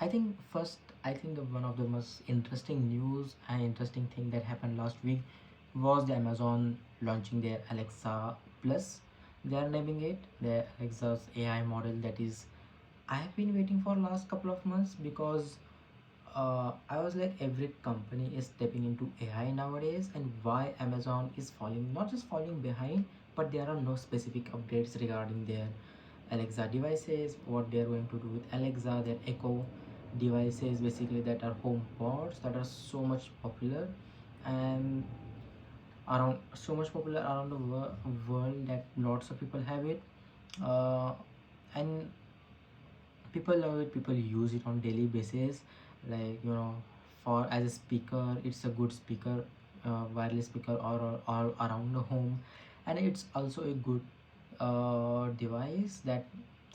I think first, I think one of the most interesting news and interesting thing that happened last week was the Amazon launching their Alexa Plus. They are naming it their Alexa's AI model. That is, I have been waiting for last couple of months because I was like, every company is stepping into AI nowadays, and why Amazon is falling, not just falling behind, but there are no specific updates regarding their Alexa devices, what they are going to do with Alexa, their Echo devices, basically that are home pods that are so much popular and around so much popular around the world that lots of people have it. And people love it, people use it on daily basis, like for as a speaker, it's a good speaker, wireless speaker all around the home. And it's also a good device that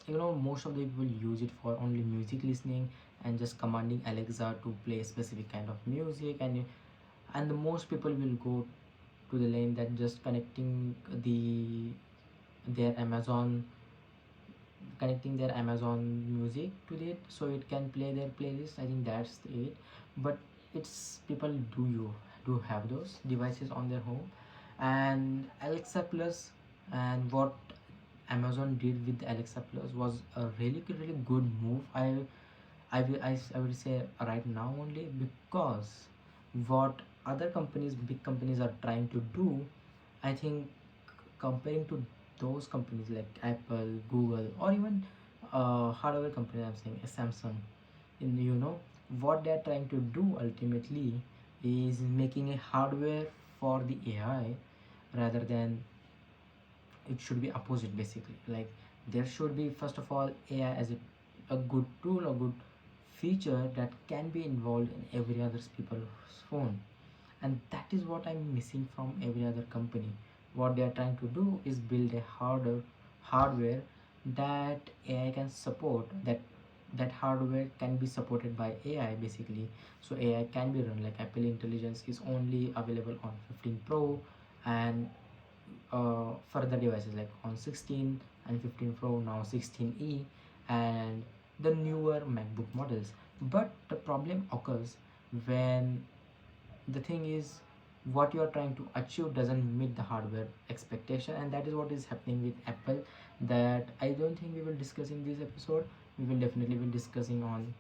most of the people use it for only music listening and just commanding Alexa to play a specific kind of music. And the most people will go to the lane that just connecting their amazon Amazon Music to it, so it can play their playlist. I think that's it. But it's people do have those devices on their home. And Alexa Plus, and what Amazon did with Alexa Plus was a really good move. I will say right now only, because what other companies, big companies, are trying to do, I think, comparing to those companies like Apple, Google, or even hardware company, I'm saying Samsung, in what they're trying to do ultimately is making a hardware for the AI, rather than it should be opposite. Basically, like, there should be, first of all, AI as a good tool, a good feature that can be involved in every other people's phone. And that is what I'm missing from every other company. What they are trying to do is build a hardware that AI can support, that hardware can be supported by AI, basically. So AI can be run, like Apple Intelligence is only available on 15 Pro, and further devices like on 16 and 15 Pro, now 16e, and the newer MacBook models. But the problem occurs when the thing is, what you are trying to achieve doesn't meet the hardware expectation. And that is what is happening with Apple, that I don't think we will discuss in this episode. We will definitely be discussing on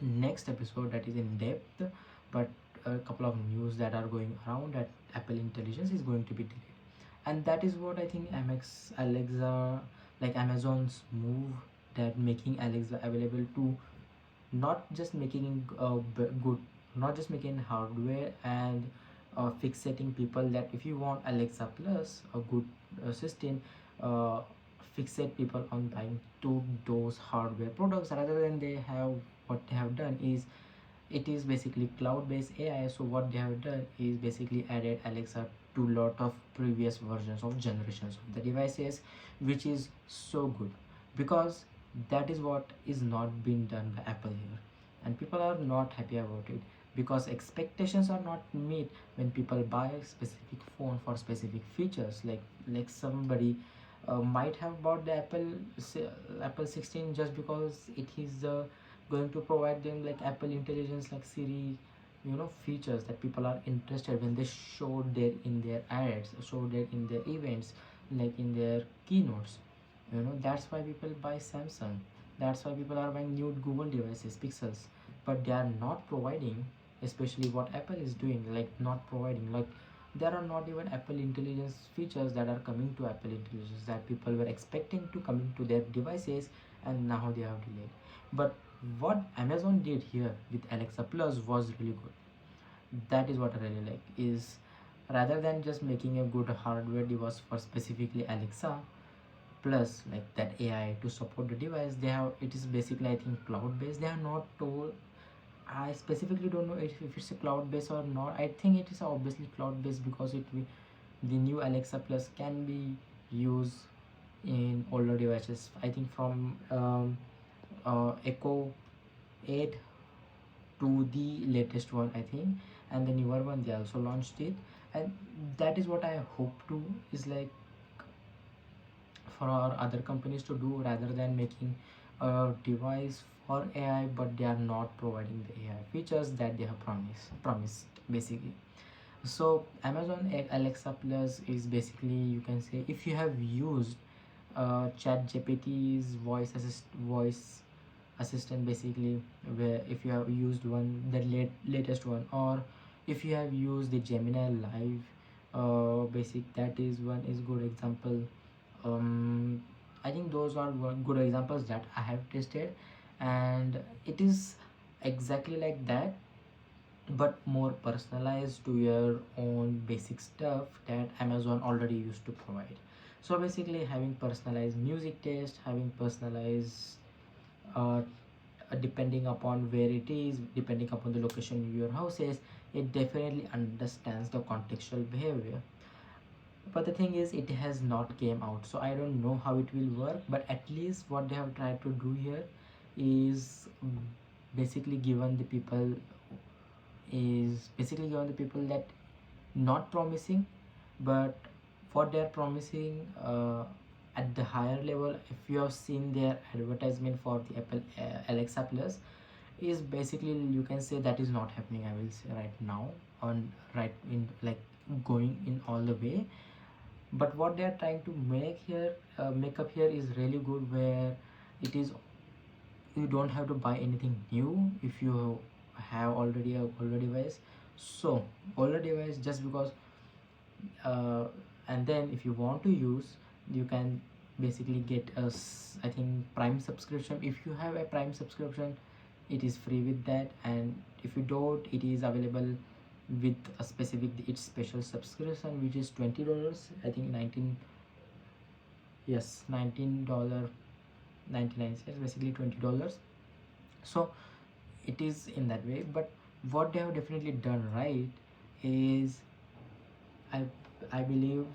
next episode, that is in depth. But a couple of news that are going around, that Apple Intelligence is going to be delayed. And that is what I think Alexa, like Amazon's move, that making Alexa available to, not just making good, not just making hardware and fixating people, that if you want Alexa Plus, a good system, uh, fixate people on buying to those hardware products, rather than they have, what they have done is, it is basically cloud-based AI. So what they have done is basically added Alexa to lot of previous versions of generations of the devices, which is so good, because that is what is not being done by Apple here. And people are not happy about it, because expectations are not met when people buy a specific phone for specific features. Like somebody might have bought the Apple 16 just because it is going to provide them like Apple Intelligence, like Siri, features that people are interested when they showed there in their ads, showed there in their events, like in their keynotes. That's why people buy Samsung. That's why people are buying new Google devices, Pixels. But they are not providing, especially what Apple is doing, like not providing, like, there are not even Apple Intelligence features that are coming to Apple Intelligence that people were expecting to come into their devices, and now they have delayed. But what Amazon did here with Alexa Plus was really good. That is what I really like, is rather than just making a good hardware device for specifically Alexa Plus, like that AI to support the device, they have, it is basically, I think, cloud based. They are not told, I specifically don't know if it's a cloud based or not. I think it is obviously cloud based, because the new Alexa Plus can be used in older devices, I think, from Echo 8 to the latest one, I think. And the newer one, they also launched it. And that is what I hope to, is like, for our other companies to do, rather than making a device for AI, but they are not providing the AI features that they have promised basically. So Amazon Alexa Plus is basically, you can say, if you have used Chat GPT's voice assistant basically, where if you have used one, the latest one, or if you have used the Gemini Live, basic, that is one is good example. I think those are good examples that I have tested, and it is exactly like that, but more personalized to your own basic stuff that Amazon already used to provide. So basically, having personalized music taste, having personalized uh, depending upon where it is, depending upon the location your house is, it definitely understands the contextual behavior. But the thing is, it has not came out, so I don't know how it will work. But at least what they have tried to do here is basically given the people that not promising, but what they are promising at the higher level. If you have seen their advertisement for the Apple Alexa Plus, is basically, you can say, that is not happening, I will say, right now, on right in like going in all the way. But what they are trying to make up here is really good, where it is, you don't have to buy anything new if you have already a older device. So older device, just because uh, and then if you want to use, you can basically get I think Prime subscription. If you have a Prime subscription, it is free with that, and if you don't, it is available with a specific, its special subscription, which is $20, I think 19, yes, $19 99 cents, basically $20. So it is in that way. But what they have definitely done right is, i I believe,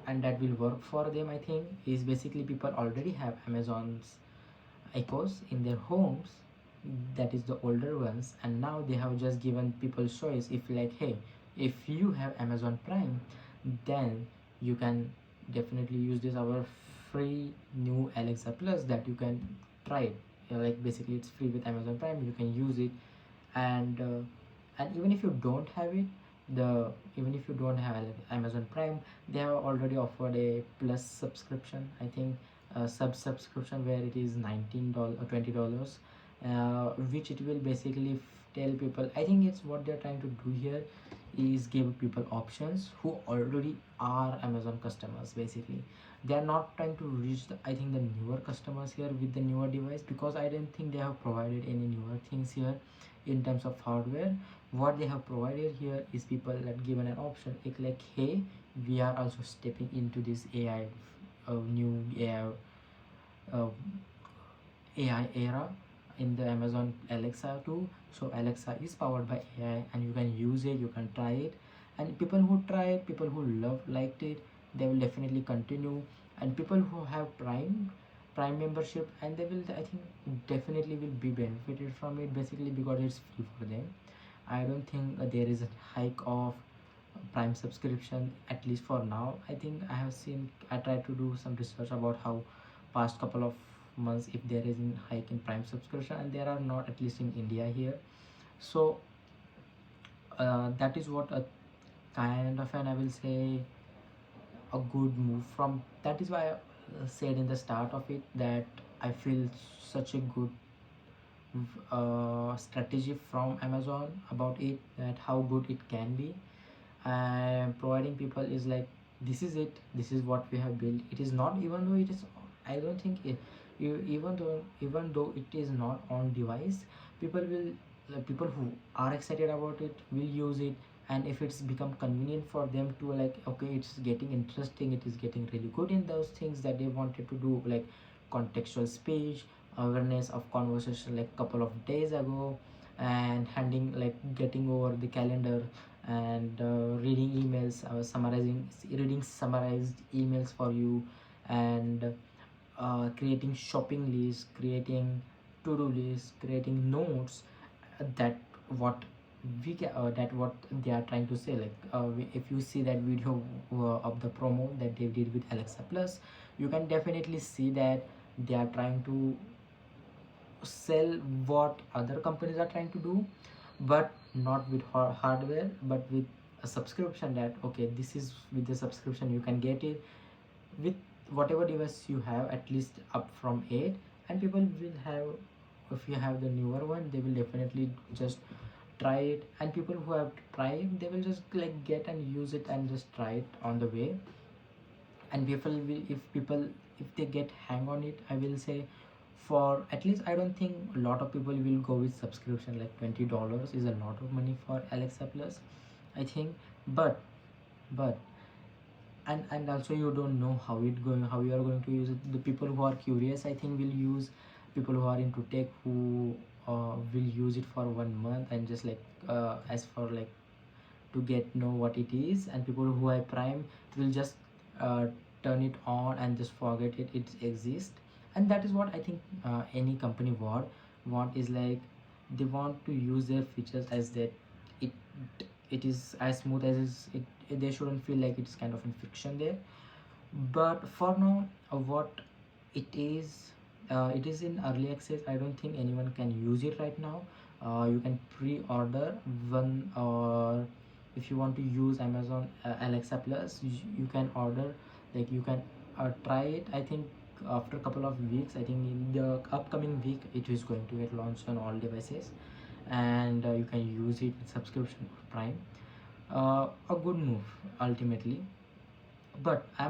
and that will work for them, I think, is basically people already have Amazon's Echoes in their homes, that is the older ones, and now they have just given people choice. If like, hey, if you have Amazon Prime, then you can definitely use this our free new Alexa Plus that you can try it. Like basically, it's free with Amazon Prime, you can use it. And even if you don't have it, the even if you don't have Amazon Prime, they have already offered a plus subscription, I think, sub subscription, where it is $19 or $20, which it will basically tell people. I think it's what they're trying to do here is give people options who already are Amazon customers. Basically, they are not trying to reach I think the newer customers here with the newer device, because I don't think they have provided any newer things here in terms of hardware. What they have provided here is people that given an option like, hey, we are also stepping into this AI, new uh, AI era in the Amazon Alexa too. So Alexa is powered by AI, and you can use it, you can try it, and people who try it, people who liked it, they will definitely continue. And people who have Prime membership, and they will, I think, definitely will be benefited from it, basically because it's free for them. I don't think there is a hike of Prime subscription, at least for now. I think I tried to do some research about how past couple of months, if there is a hike in Prime subscription, and there are not, at least in India here. So that is what a kind of an, I will say, a good move from. That is why I said in the start of it that I feel such a good strategy from Amazon about it, that how good it can be. And providing people is like, this is it, this is what we have built. It is not, even though it is, I don't think it, even though it is not on device, people will, people who are excited about it will use it. And if it's become convenient for them to, like, okay, it's getting interesting, it is getting really good in those things that they wanted to do, like contextual speech, awareness of conversation like couple of days ago, and handing, like, getting over the calendar, and reading emails, reading summarized emails for you, and creating shopping lists, creating to-do lists, creating notes. That what that what they are trying to say. Like, if you see that video of the promo that they did with Alexa Plus, you can definitely see that they are trying to sell what other companies are trying to do, but not with hardware, but with a subscription. That okay, this is with the subscription you can get it with whatever device you have, at least up from 8. And people will have, if you have the newer one, they will definitely just try it. And people who have tried, they will just like get and use it and just try it on the way. And people will, if they get hang on it, I will say, for at least, I don't think a lot of people will go with subscription. Like $20 is a lot of money for Alexa Plus, I think. But and also you don't know how you are going to use it. The people who are curious, I think, will use. People who are into tech, who will use it for 1 month and just like as for like to get know what it is. And people who have Prime will just uh, turn it on and just forget it exists. And that is what I think any company want is like, they want to use their features as that it it is as smooth as they shouldn't feel like it's kind of in friction there. But for now, what it is in early access. I don't think anyone can use it right now. You can pre-order one, or if you want to use Amazon Alexa Plus, you can order, like you can try it. I think after a couple of weeks, I think in the upcoming week, it is going to get launched on all devices. And you can use it with subscription Prime. A good move ultimately. But I'm